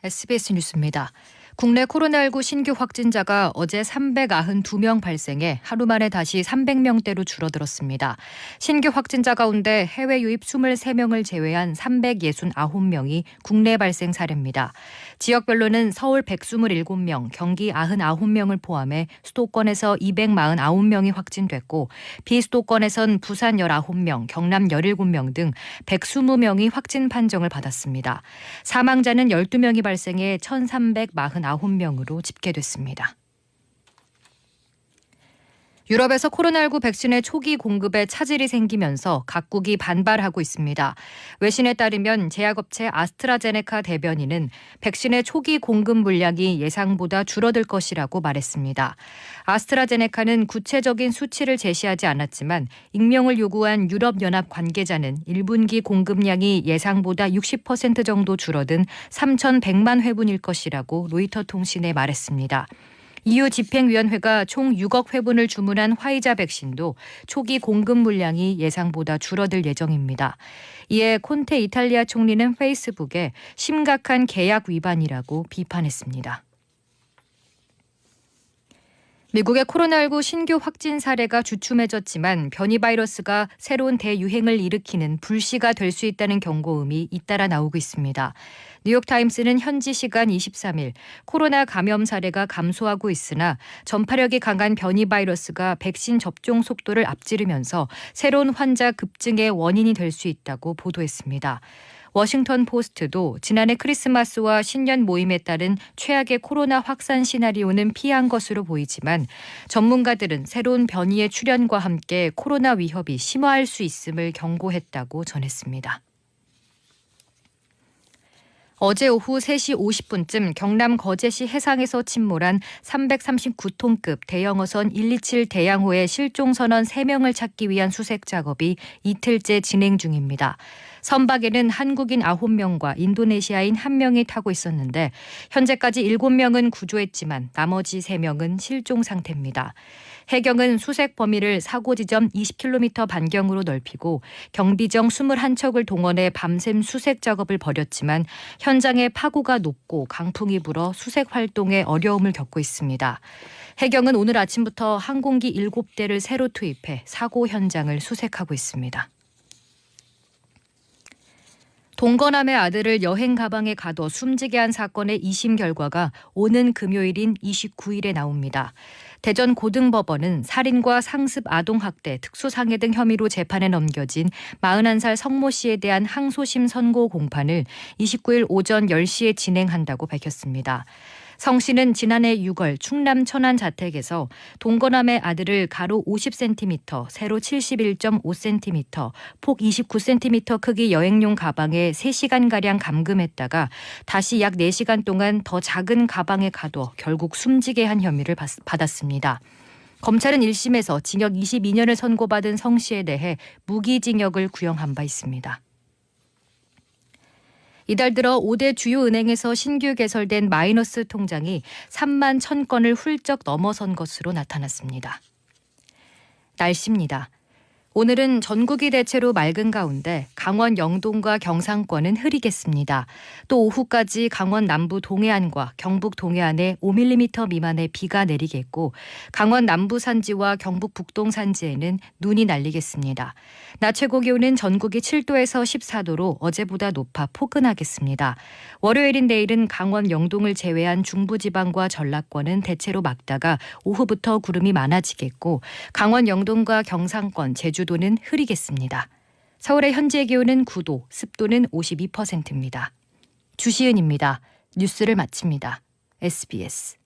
SBS 뉴스입니다. 국내 코로나19 신규 확진자가 어제 392명 발생해 하루 만에 다시 300명대로 줄어들었습니다. 신규 확진자 가운데 해외 유입 23명을 제외한 369명이 국내 발생 사례입니다. 지역별로는 서울 127명, 경기 99명을 포함해 수도권에서 249명이 확진됐고 비수도권에선 부산 19명, 경남 17명 등 120명이 확진 판정을 받았습니다. 사망자는 12명이 발생해 1,349명으로 집계됐습니다. 유럽에서 코로나19 백신의 초기 공급에 차질이 생기면서 각국이 반발하고 있습니다. 외신에 따르면 제약업체 아스트라제네카 대변인은 백신의 초기 공급 물량이 예상보다 줄어들 것이라고 말했습니다. 아스트라제네카는 구체적인 수치를 제시하지 않았지만 익명을 요구한 유럽연합 관계자는 1분기 공급량이 예상보다 60% 정도 줄어든 3,100만 회분일 것이라고 로이터 통신에 말했습니다. EU 집행위원회가 총 6억 회분을 주문한 화이자 백신도 초기 공급 물량이 예상보다 줄어들 예정입니다. 이에 콘테 이탈리아 총리는 페이스북에 심각한 계약 위반이라고 비판했습니다. 미국의 코로나19 신규 확진 사례가 주춤해졌지만 변이 바이러스가 새로운 대유행을 일으키는 불씨가 될 수 있다는 경고음이 잇따라 나오고 있습니다. 뉴욕타임스는 현지 시간 23일 코로나 감염 사례가 감소하고 있으나 전파력이 강한 변이 바이러스가 백신 접종 속도를 앞지르면서 새로운 환자 급증의 원인이 될 수 있다고 보도했습니다. 워싱턴 포스트도 지난해 크리스마스와 신년 모임에 따른 최악의 코로나 확산 시나리오는 피한 것으로 보이지만 전문가들은 새로운 변이의 출현과 함께 코로나 위협이 심화할 수 있음을 경고했다고 전했습니다. 어제 오후 3시 50분쯤 경남 거제시 해상에서 침몰한 339톤급 대형어선 127 대양호의 실종선원 3명을 찾기 위한 수색 작업이 이틀째 진행 중입니다. 선박에는 한국인 9명과 인도네시아인 1명이 타고 있었는데 현재까지 7명은 구조했지만 나머지 3명은 실종 상태입니다. 해경은 수색 범위를 사고 지점 20km 반경으로 넓히고 경비정 21척을 동원해 밤샘 수색 작업을 벌였지만 현장에 파고가 높고 강풍이 불어 수색 활동에 어려움을 겪고 있습니다. 해경은 오늘 아침부터 항공기 7대를 새로 투입해 사고 현장을 수색하고 있습니다. 동거남의 아들을 여행 가방에 가둬 숨지게 한 사건의 2심 결과가 오는 금요일인 29일에 나옵니다. 대전 고등법원은 살인과 상습 아동학대, 특수상해 등 혐의로 재판에 넘겨진 41살 성모 씨에 대한 항소심 선고 공판을 29일 오전 10시에 진행한다고 밝혔습니다. 성 씨는 지난해 6월 충남 천안 자택에서 동거남의 아들을 가로 50cm, 세로 71.5cm, 폭 29cm 크기 여행용 가방에 3시간가량 감금했다가 다시 약 4시간 동안 더 작은 가방에 가둬 결국 숨지게 한 혐의를 받았습니다. 검찰은 1심에서 징역 22년을 선고받은 성 씨에 대해 무기징역을 구형한 바 있습니다. 이달 들어 5대 주요 은행에서 신규 개설된 마이너스 통장이 3만 1,000건을 훌쩍 넘어선 것으로 나타났습니다. 날씨입니다. 오늘은 전국이 대체로 맑은 가운데 강원 영동과 경상권은 흐리겠습니다. 또 오후까지 강원 남부 동해안과 경북 동해안에 5mm 미만의 비가 내리겠고 강원 남부 산지와 경북 북동 산지에는 눈이 날리겠습니다. 낮 최고 기온은 전국이 7도에서 14도로 어제보다 높아 포근하겠습니다. 월요일인 내일은 강원 영동을 제외한 중부지방과 전라권은 대체로 맑다가 오후부터 구름이 많아지겠고 강원 영동과 경상권, 제주도는 흐리겠습니다. 서울의 현재 기온은 9도, 습도는 52%입니다. 주시은입니다. 뉴스를 마칩니다. SBS